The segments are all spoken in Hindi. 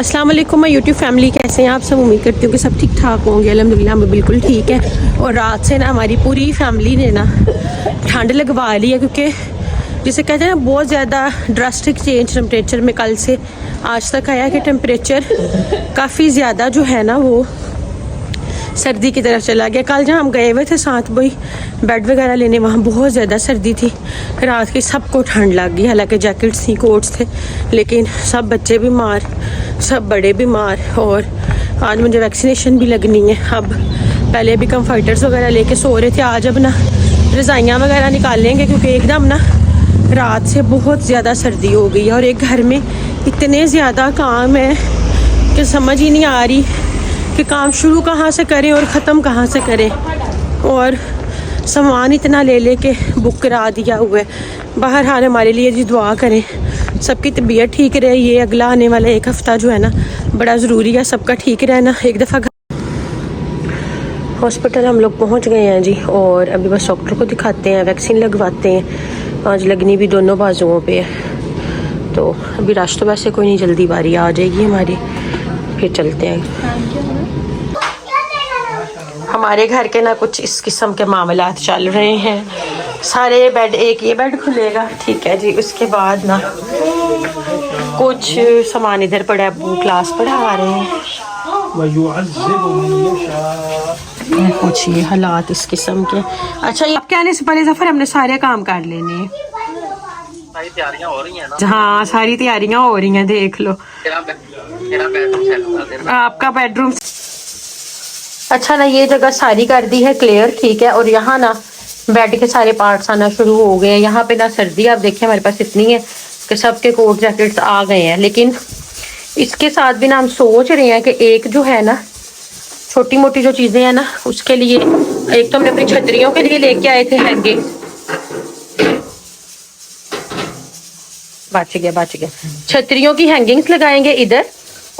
अस्सलाम वालेकुम मैं यूट्यूब फैमिली, कैसे हैं आप सब। उम्मीद करती हूँ कि सब ठीक ठाक होंगे। अल्हम्दुलिल्लाह मैं बिल्कुल ठीक है। और रात से ना हमारी पूरी फैमिली ने ना ठंड लगवा ली है, क्योंकि जिसे कहते हैं ना बहुत ज़्यादा ड्रास्टिक चेंज टेम्परेचर में कल से आज तक आया कि टेम्परेचर काफ़ी ज़्यादा जो है ना वो सर्दी की तरफ चला गया। कल जहाँ हम गए हुए थे साथ भाई बेड वगैरह लेने, वहाँ बहुत ज़्यादा सर्दी थी। रात की सबको ठंड लग गई, हालांकि जैकेट्स थी, कोट्स थे, लेकिन सब बच्चे बीमार, सब बड़े बीमार। और आज मुझे वैक्सीनेशन भी लगनी है। अब पहले भी कम्फर्टर्स वगैरह लेके सो रहे थे, आज अब ना रज़ाइयाँ वगैरह निकाल लेंगे, क्योंकि एकदम ना रात से बहुत ज़्यादा सर्दी हो गई है। और एक घर में इतने ज़्यादा काम है कि समझ ही नहीं आ रही कि काम शुरू कहाँ से करें और ख़त्म कहाँ से करें। और सामान इतना ले लेके बुक करा दिया हुआ है। बहरहाल हमारे लिए जी दुआ करें, सबकी तबीयत ठीक रहे। ये अगला आने वाला एक हफ़्ता जो है ना बड़ा ज़रूरी है सबका ठीक रहना। एक दफ़ा हॉस्पिटल हम लोग पहुंच गए हैं जी, और अभी बस डॉक्टर को दिखाते हैं, वैक्सीन लगवाते हैं। आज लगनी भी दोनों बाजुओं पे है, तो अभी रश तो वैसे कोई नहीं, जल्दी बारी आ जाएगी हमारी, फिर चलते हैं। हमारे घर के ना कुछ इस किस्म के मामलात चल रहे हैं। सारे बेड, एक ये बेड खुलेगा, ठीक है जी। उसके बाद ना कुछ सामान इधर पड़ा है, अबू क्लास पढ़ा रहे हैं। कुछ ये हालात इस किस्म के। अच्छा, ये आपके आने से पहले सफर हमने सारे काम कर लेने हैं। सारी तैयारियां हो रही हैं ना? हाँ, सारी तैयारियां हो रही हैं, देख लो। मेरा बेडरूम सेट कर देना। आपका बेडरूम अच्छा ना, ये जगह सारी कर दी है क्लियर, ठीक है। और यहाँ ना बेड के सारे पार्ट्स आना शुरू हो गए हैं। यहाँ पे ना सर्दी आप देखिए हमारे पास इतनी है कि सबके कोट जैकेट्स आ गए हैं, लेकिन इसके साथ भी ना हम सोच रहे हैं कि एक जो है ना छोटी मोटी जो चीज़ें हैं ना उसके लिए, एक तो हमने अपनी छतरियों के लिए लेके आए थे हैंगिंग, बच गया छतरियों की हैंगिंग्स लगाएंगे इधर।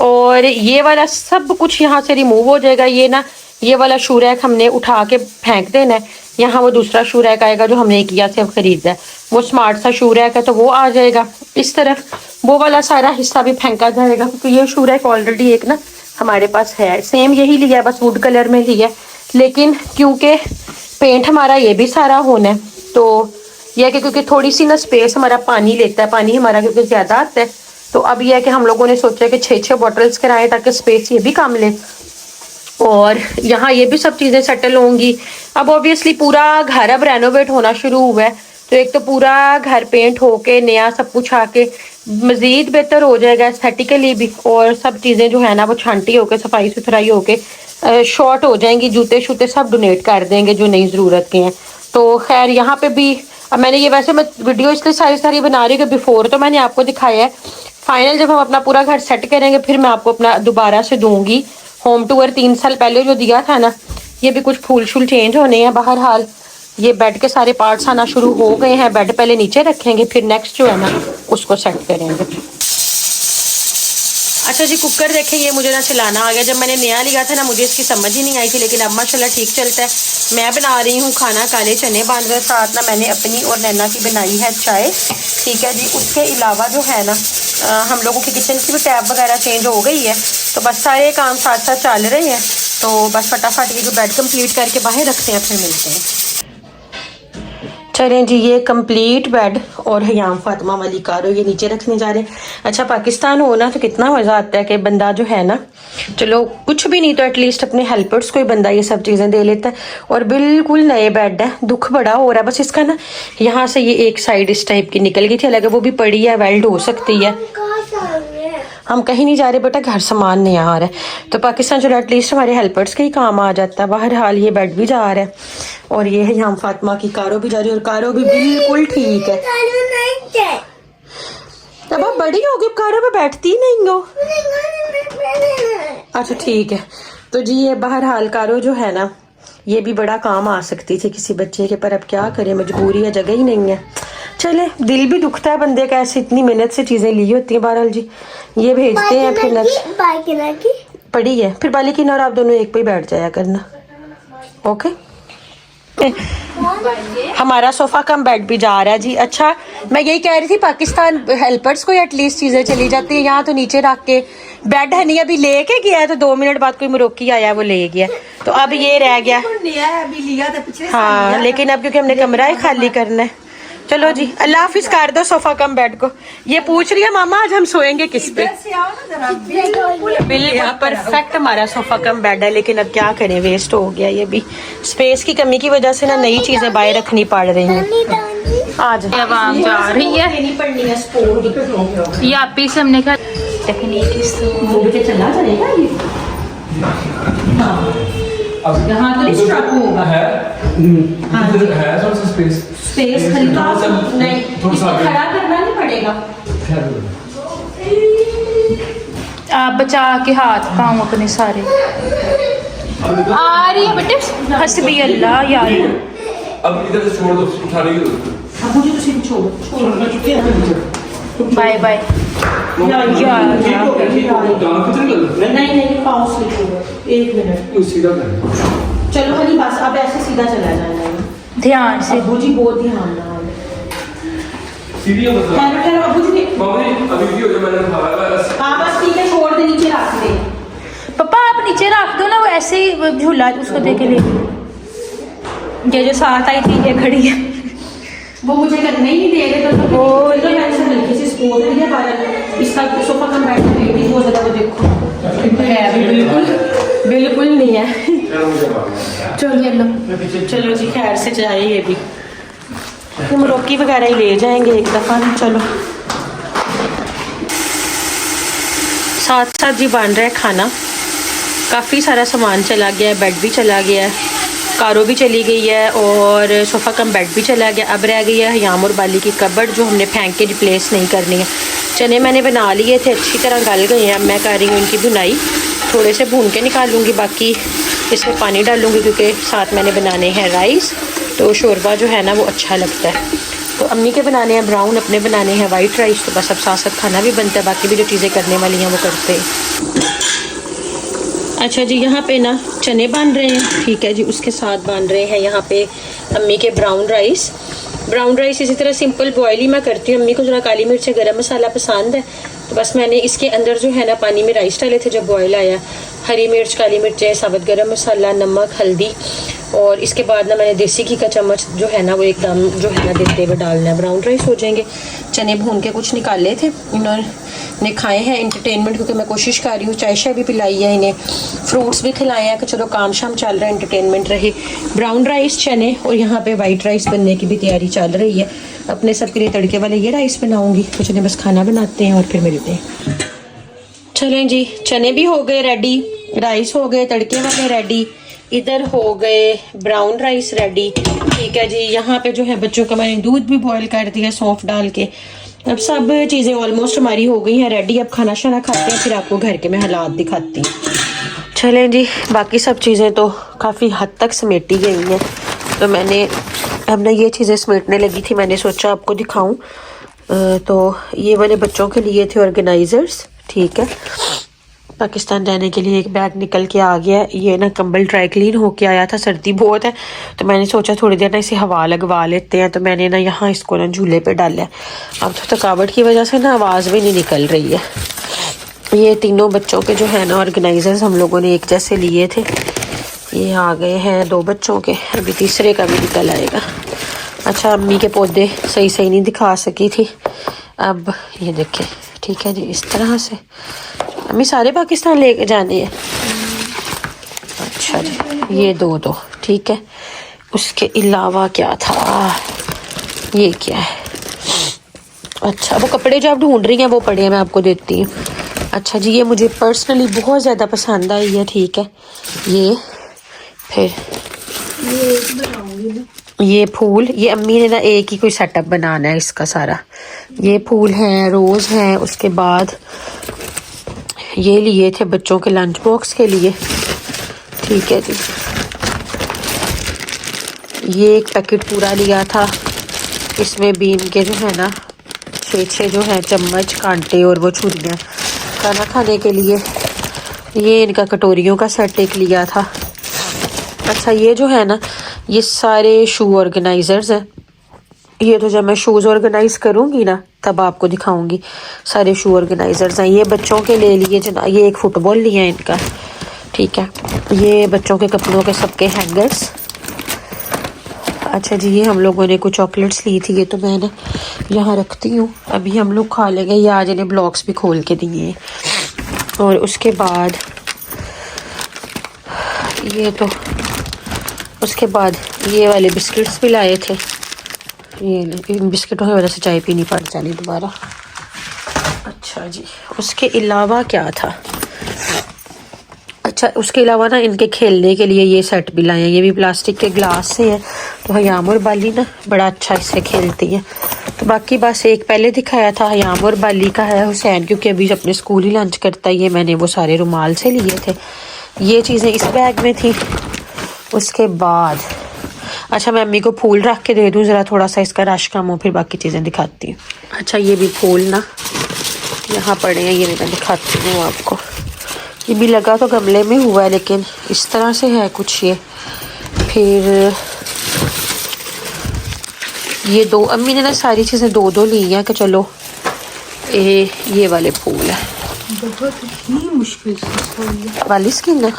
और ये वाला सब कुछ यहाँ से रिमूव हो जाएगा। ये ना ये वाला शू रैक हमने उठा के फेंक देना है। यहाँ वो दूसरा शू रैक आएगा जो हमने इकिया से खरीदा है, वो स्मार्ट सा शू रैक है, तो वो आ जाएगा इस तरफ। वो वाला सारा हिस्सा भी फेंका जाएगा, क्योंकि ये शू रैक ऑलरेडी एक ना हमारे पास है, सेम यही लिया है, बस वुड कलर में लिया है। लेकिन क्योंकि पेंट हमारा ये भी सारा होना है, तो यह कि क्योंकि थोड़ी सी ना स्पेस हमारा पानी लेता है, पानी हमारा क्योंकि ज़्यादा आता है, तो अब यह है कि हम लोगों ने सोचा कि 6 बॉटल्स कराएं ताकि स्पेस ये भी कम ले, और यहाँ ये भी सब चीज़ें सेटल होंगी। अब ऑब्वियसली पूरा घर अब रेनोवेट होना शुरू हुआ है, तो एक तो पूरा घर पेंट होके नया सब कुछ आके मज़ीद बेहतर हो जाएगा एस्थेटिकली भी, और सब चीज़ें जो है ना वो छांटी होके सफाई सुथराई होके शॉर्ट हो जाएंगी। जूते शूते सब डोनेट कर देंगे जो नई ज़रूरत के हैं। तो खैर यहाँ पे भी अब मैंने ये, वैसे मैं वीडियो इसलिए सारी बना रही हूँ कि बिफोर तो मैंने आपको दिखाया है, फाइनल जब हम अपना पूरा घर सेट करेंगे फिर मैं आपको अपना दोबारा से दूंगी होम टूर। 3 साल पहले जो दिया था ना, ये भी कुछ फूल शूल चेंज होने हैं। बहरहाल ये बेड के सारे पार्ट्स आना शुरू हो गए हैं। बेड पहले नीचे रखेंगे, फिर नेक्स्ट जो है ना उसको सेट करेंगे। अच्छा जी, कुकर देखें, ये मुझे ना चलाना आ गया। जब मैंने नया लिया था ना मुझे इसकी समझ ही नहीं आई थी, लेकिन अब माशाल्लाह ठीक चलता है। मैं बना रही हूँ खाना, काले चने बांध रहे, साथ ना मैंने अपनी और नैना की बनाई है चाय, ठीक है जी। उसके अलावा जो है ना हम लोगों की किचन की भी टैप वगैरह चेंज हो गई है, तो बस सारे काम साथ साथ चल रहे हैं। तो बस फटाफट ये जो बेड कंप्लीट करके बाहर रखते हैं, फिर मिलते हैं। चलें जी, ये कंप्लीट बेड और हयाम फातिमा वाली कारो ये नीचे रखने जा रहे हैं। अच्छा, पाकिस्तान हो ना तो कितना मज़ा आता है कि बंदा जो है ना, चलो कुछ भी नहीं तो एटलीस्ट अपने हेल्पर्स को ही बंदा ये सब चीज़ें दे लेता है। और बिल्कुल नए बेड है, दुख बड़ा हो रहा है। बस इसका ना यहाँ से ये एक साइड इस टाइप की निकल गई थी, हालांकि वो भी पड़ी है, वेल्ड हो सकती है। हम कहीं नहीं जा रहे बेटा, घर सामान नहीं आ रहा है, तो पाकिस्तान चलो एटलीस्ट हमारे हेल्पर्स के ही काम आ जाता है। बहरहाल ये बेड भी जा रहा है, और ये है यहाँ फातिमा की कारो भी जा रही है, और कारो भी बिल्कुल ठीक है। अब आप बड़ी हो गई, कारो पे बैठती नहीं हो। अच्छा ठीक है, तो जी ये बहरहाल कारो जो है ना ये भी बड़ा काम आ सकती थी किसी बच्चे के, पर अब क्या करें, मजबूरी है, जगह ही नहीं है। चले, दिल भी दुखता है बंदे का, ऐसे इतनी मेहनत से चीज़ें ली होती हैं। बहरहाल जी ये भेजते हैं, फिर पड़ी है, फिर बालिकिन और आप दोनों एक पे ही बैठ जाया करना, ओके। हमारा सोफा कम बेड भी जा रहा है जी। अच्छा, मैं यही कह रही थी पाकिस्तान हेल्पर्स को एटलीस्ट चीज़ें चली जाती है, यहाँ तो नीचे रख के बेड हनी अभी लेके गया है, तो 2 मिनट बाद कोई मुरोक्की आया वो ले गया, तो अब ये रह गया। हाँ लेकिन अब क्योंकि हमने कमरा ही खाली करना है। चलो जी, अल्लाह हाफिज कर दो सोफा कम बेड को। ये पूछ रही है मामा आज हम सोएंगे किस पे। बिल्कुल परफेक्ट हमारा सोफा कम बेड है, लेकिन अब क्या करें, वेस्ट हो गया ये भी। स्पेस की कमी की वजह से ना नई चीजें बाहर रखनी पड़ रही हैं। आज आवाम जा रही है पढ़नी है स्पोर्ट ये आप ही से हमने कहा तकनीक चला चलेगा ये। यहाँ तो स्ट्रक होगा है है थोड़ा सा स्पेस स्पेस खरीदा नहीं, इसको खड़ा करना नहीं पड़ेगा। आप बचा के हाथ पाँव अपने सारे। आ रही है बेटे, हस्बी अल्लाह यार। अब इधर से छोड़ दो, उठा रही हो अब मुझे तो सिर्फ छोड़ो। बाय बाय नहीं पाँव स्लिप होगा, 1 मिनट सीधा कर। चलो हनी बस अब ऐसे सीधा चला जाना है। ध्यान से अबू जी बहुत ध्यान ना सीधी मतलब अबू जी मम्मी अभी भी हो जाए, मैंने खाया बस। हाँ बस ठीक है, छोड़ दे, नीचे रख दे। पापा आप नीचे रख दो ना, वो ऐसे ही झूला उसको दे के ले। ये जो साथ आई थी ये खड़ी है, वो मुझे करने ही नहीं दे रहे, तो वो मैंने से हल्की सी स्पोर्ट लिया बाहर। इसका सोफा कम बैठ के बहुत ज्यादा, वो देखो है बिल्कुल नहीं है। चलो जी खैर से जाए, ये भी मुरोक्की वगैरह ही ले जाएंगे एक दफ़ा ना। चलो साथ साथ जी बन रहा है खाना, काफ़ी सारा सामान चला गया है, बेड भी चला गया है, कारो भी चली गई है और सोफ़ा कम बेड भी चला गया। अब रह गई है हयाम और बाली की कबर्ड, जो हमने फेंक के रिप्लेस नहीं करनी है। चने मैंने बना लिए थे, अच्छी तरह गल गए हैं। अब मैं कर रही हूँ इनकी भुनाई, थोड़े से भून के निकालूंगी, बाकी इसमें पानी डालूंगी क्योंकि साथ मैंने बनाने हैं राइस, तो शोरबा जो है ना वो अच्छा लगता है। तो अम्मी के बनाने हैं ब्राउन, अपने बनाने हैं वाइट राइस, तो बस अब साथ साथ खाना भी बनता है, बाकी भी जो चीज़ें करने वाली हैं वो करते हैं। अच्छा जी, यहाँ पे ना चने बन रहे हैं, ठीक है जी। उसके साथ बन रहे हैं यहाँ पे अम्मी के ब्राउन राइस। ब्राउन राइस इसी तरह सिंपल बॉयल ही मैं करती हूँ। अम्मी को ज़रा काली मिर्च गरम मसाला पसंद है, तो बस मैंने इसके अंदर जो है ना पानी में राइस डाले थे जब बॉयल आया, हरी मिर्च, काली मिर्चें, साबुत गरम मसाला, नमक, हल्दी, और इसके बाद ना मैंने देसी घी का चम्मच जो है ना वो एकदम जो है ना देते हुए डालना है। ब्राउन राइस हो जाएंगे। चने भून के कुछ निकाले थे, इन्होंने खाए हैं एंटरटेनमेंट, क्योंकि मैं कोशिश कर रही हूँ चाय शाय भी पिलाई है इन्हें, फ्रूट्स भी खिलाए हैं कि चलो काम शाम चल रहा है, एंटरटेनमेंट रहे। ब्राउन राइस, चने, और यहाँ पे वाइट राइस बनने की भी तैयारी चल रही है। अपने सबके लिए तड़के वाले ये राइस बनाऊँगी, तो चले बस खाना बनाते हैं और फिर मिलते हैं। चलें जी, चने भी हो गए रेडी, राइस हो गए तड़के वाले रेडी, इधर हो गए ब्राउन राइस रेडी, ठीक है जी। यहाँ पे जो है बच्चों का मैंने दूध भी बॉईल कर दिया सौंफ डाल के। अब सब चीज़ें ऑलमोस्ट हमारी हो गई हैं रेडी। अब खाना शाना खाते हैं, फिर आपको घर के मैं हालात दिखाती हूँ। चलें जी, बाकी सब चीज़ें तो काफ़ी हद तक समेटी गई हैं, तो मैंने अब ना ये चीज़ें समेटने लगी थी, मैंने सोचा आपको दिखाऊँ। तो ये वाले बच्चों के लिए थे ऑर्गेनाइजर्स, ठीक है। पाकिस्तान जाने के लिए एक बैग निकल के आ गया। ये ना कंबल ड्राई क्लीन होके आया था, सर्दी बहुत है, तो मैंने सोचा थोड़ी देर ना इसे हवा लगवा लेते हैं, तो मैंने ना यहाँ इसको ना झूले पे डाला है। अब तो थकावट की वजह से ना आवाज़ भी नहीं निकल रही है। ये तीनों बच्चों के जो है ना ऑर्गेनाइजर्स हम लोगों ने एक जैसे लिए थे, ये आ गए हैं 2 बच्चों के, अभी तीसरे का भी निकल आएगा। अच्छा, अम्मी के पौधे सही नहीं दिखा सकी थी, अब ये देखें, ठीक है जी, इस तरह से। अम्मी सारे पाकिस्तान लेके जाने हैं? अच्छा जी, ये 2 ठीक है। उसके अलावा क्या था, ये क्या है? अच्छा, वो कपड़े जो आप ढूंढ रही हैं वो पड़े हैं, मैं आपको देती हूँ। अच्छा जी, ये मुझे पर्सनली बहुत ज़्यादा पसंद आई है, ठीक है। ये फिर ये फूल, ये अम्मी ने ना एक ही कोई सेटअप बनाना है इसका सारा। ये फूल हैं, रोज़ हैं, उसके बाद ये लिए थे बच्चों के लंच बॉक्स के लिए, ठीक है जी। ये एक पैकेट पूरा लिया था, इसमें बीन के जो है ना 6 जो है चम्मच, कांटे और वो छुरियाँ खाना खाने के लिए। ये इनका कटोरियों का सेट एक लिया था। अच्छा, ये जो है ना ये सारे शू ऑर्गेनाइजर्स हैं, ये तो जब मैं शूज़ ऑर्गेनाइज करूँगी ना तब आपको दिखाऊंगी। सारे शू ऑर्गेनाइजर्स हैं। ये बच्चों के ले लिए जना, ये एक फुटबॉल लिया है इनका, ठीक है। ये बच्चों के कपड़ों के सबके हैंगर्स। अच्छा जी, ये हम लोगों ने कुछ चॉकलेट्स ली थी, ये तो मैं ना यहाँ रखती हूँ, अभी हम लोग खा लेंगे। ये आज इन्हें ब्लॉक्स भी खोल के दिए हैं। और उसके बाद ये तो उसके बाद ये वाले बिस्किट्स भी लाए थे। ये इन बिस्किटों की वजह से चाय पीनी पड़ जानी दोबारा। अच्छा जी, उसके अलावा क्या था? अच्छा, उसके अलावा ना इनके खेलने के लिए ये सेट भी लाए हैं। ये भी प्लास्टिक के ग्लास से है, तो हयाम और बाली ना बड़ा अच्छा इससे खेलती है। तो बाकी बस एक पहले दिखाया था हयाम और बाली का है। हुसैन क्योंकि अभी अपने स्कूल ही लंच करता है, ये मैंने वो सारे रुमाल से लिए थे। ये चीज़ें इस बैग में थी। उसके बाद अच्छा, मैं अम्मी को फूल रख के दे दूँ ज़रा, थोड़ा सा इसका रश कम हो, फिर बाकी चीज़ें दिखाती हूँ। अच्छा, ये भी फूल ना यहाँ पड़े हैं, ये मैं दिखाती हूँ आपको। ये भी लगा तो गमले में हुआ है, लेकिन इस तरह से है कुछ। ये फिर ये दो अम्मी ने ना सारी चीज़ें दो दो ली हैं कि चलो ये वाले फूल है। बहुत ही मुश्किल से वाली स्किन है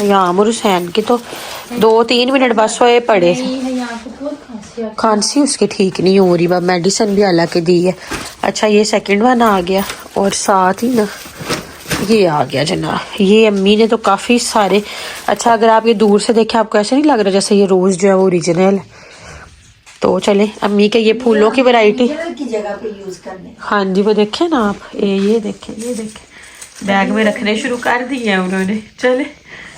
यहाँ और हुसैन की तो 2-3 मिनट बस सोए पड़े थे। खांसी उसकी ठीक नहीं हो रही, वह मेडिसिन भी हालांकि दी है। अच्छा, ये सेकंड वन आ गया और साथ ही ना ये आ गया जनाब। ये अम्मी ने तो काफ़ी सारे। अच्छा, अगर आप ये दूर से देखें आपको ऐसे नहीं लग रहा जैसे ये रोज़ जो है वो ओरिजिनल है। तो चले अम्मी के ये फूलों की वैरायटी की जगह पे यूज करने। हाँ जी, वो देखें ना आप, ये देखें, ये देखें, बैग में रखने शुरू कर दिए हैं उन्होंने। चले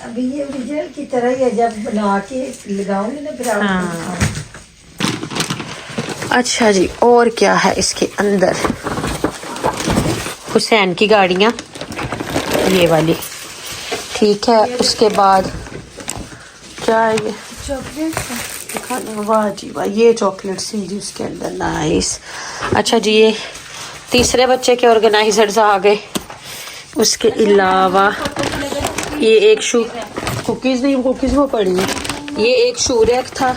अभी ये ओरिजिनल की तरह ही है, जब बना के लगाऊंगी ना फिर आपको हाँ। दिखाऊंगी। अच्छा जी, और क्या है इसके अंदर? हुसैन की गाड़ियाँ ये वाली, ठीक है। उसके बाद क्या है ये? चॉकलेट दिखाना। वाह जी वाह, ये चॉकलेट्स हैं जी उसके अंदर, नाइस। अच्छा जी, ये तीसरे बच्चे के ऑर्गेनाइजर्स आ गए। उसके अलावा ये एक शू कुकीज़ नहीं, कुकीज़ वो पड़ी है। ये एक शू रैक था।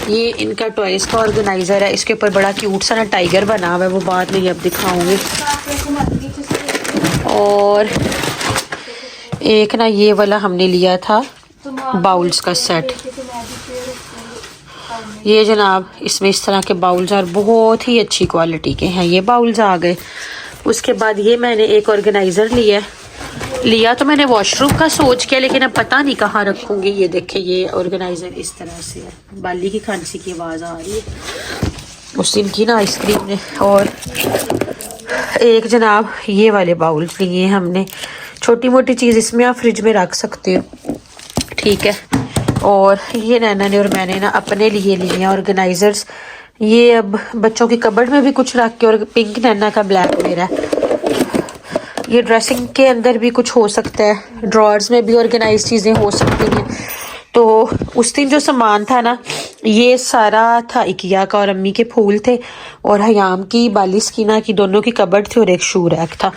ये इनका टॉयज का ऑर्गेनाइजर है, इसके ऊपर बड़ा क्यूट सा ना टाइगर बना हुआ है, वो बाद में अब दिखाऊंगी। और एक ना ये वाला हमने लिया था बाउल्स का सेट। ये जनाब इसमें इस तरह के बाउल्स और बहुत ही अच्छी क्वालिटी के हैं ये बाउल्स आ गए। उसके बाद ये मैंने एक ऑर्गेनाइज़र लिया तो मैंने वॉशरूम का सोच किया, लेकिन अब पता नहीं कहाँ रखूँगी। ये देखे, ये ऑर्गेनाइज़र इस तरह से है। बाली की खांसी की आवाज़ आ रही है उस दिन की ना आइसक्रीम ने। और एक जनाब ये वाले बाउल्स लिए हमने, छोटी मोटी चीज़ इसमें आप फ्रिज में रख सकते हो, ठीक है। और ये नैना ने और मैंने ना अपने लिए हैं ऑर्गेनाइजर्स। ये अब बच्चों की कबर्ड में भी कुछ रख के, और पिंक नैना का ब्लैक मेरा। ये ड्रेसिंग के अंदर भी कुछ हो सकता है, ड्रॉर्स में भी ऑर्गेनाइज चीज़ें हो सकती हैं। तो उस दिन जो सामान था ना, ये सारा था इकिया का, और अम्मी के फूल थे, और हयाम की, बाली स्कीना की, दोनों की कबर्ड थी, और एक शू रैक था।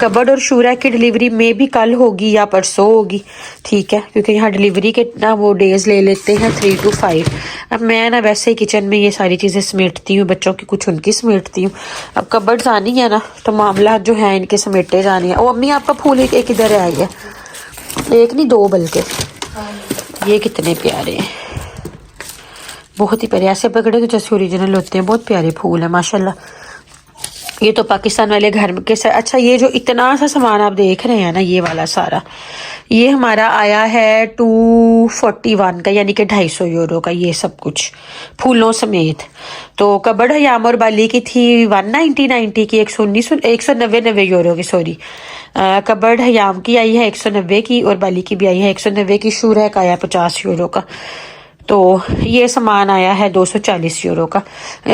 कबर्ड और शू रैक की डिलीवरी में भी कल होगी या परसों होगी, ठीक है, क्योंकि यहाँ डिलीवरी के ना वो डेज ले लेते हैं 3 to 5। अब मैं ना वैसे ही किचन में ये सारी चीज़ें समेटती हूँ, बच्चों की कुछ उनकी समेटती हूँ। अब कबर्ड्स आनी है ना, तो मामला जो है इनके समेटे जाने हैं। ओ अम्मी, आपका फूल एक इधर है, आई है, एक नहीं 2 बल्कि। ये कितने प्यारे हैं, बहुत ही प्यारे, ऐसे पकड़े तो जैसे ओरिजिनल होते हैं। बहुत प्यारे फूल है माशाल्लाह। ये तो पाकिस्तान वाले घर के साथ। अच्छा, ये जो इतना सा सामान आप देख रहे हैं ना, ये वाला सारा, ये हमारा आया है 241 का, यानी कि 250 यूरो का, ये सब कुछ फूलों समेत। तो कबर्ड हयाम और बाली की थी 190 की, 190 यूरो की, सॉरी। कबर्ड हयाम की आई है 190 की, और बाली की भी आई है 190 की। शू रैक आया 50 यूरो का। तो ये सामान आया है 240 यूरो का।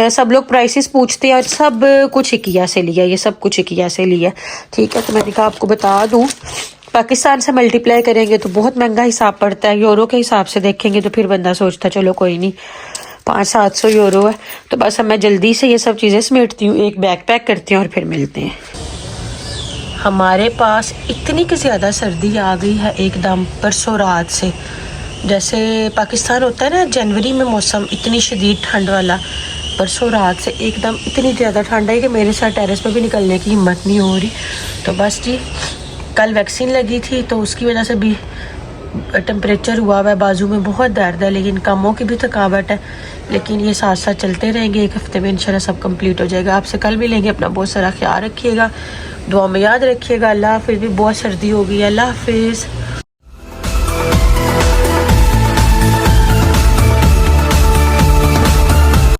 सब लोग प्राइसेस पूछते हैं, और सब कुछ इकिया से लिया, ये सब कुछ इकिया से लिया, ठीक है। तो मैंने कहा आपको बता दूं, पाकिस्तान से मल्टीप्लाई करेंगे तो बहुत महंगा हिसाब पड़ता है, यूरो के हिसाब से देखेंगे तो फिर बंदा सोचता चलो कोई नहीं, 500-700 यूरो है। तो बस अब मैं जल्दी से ये सब चीज़ें समेटती हूँ, एक बैग पैक करती हूँ, और फिर मिलते हैं। हमारे पास इतनी कि ज़्यादा सर्दी आ गई है एकदम परसों रात से। जैसे पाकिस्तान होता है ना जनवरी में मौसम इतनी शदीद ठंड वाला, परसों रात से एकदम इतनी ज़्यादा ठंड है कि मेरे साथ टेरेस पे भी निकलने की हिम्मत नहीं हो रही। तो बस जी कल वैक्सीन लगी थी तो उसकी वजह से भी टेम्परेचर हुआ हुआ है, बाजू में बहुत दर्द है, लेकिन कामों की भी थकावट है। लेकिन ये साथ साथ चलते रहेंगे, एक हफ्ते में इंशाल्लाह सब कंप्लीट हो जाएगा। आपसे कल मिलेंगे, अपना बहुत सारा ख्याल रखिएगा, दुआ में याद रखिएगा। अल्लाह हाफिज़। भी बहुत सर्दी हो गई है। अल्लाह हाफिज़।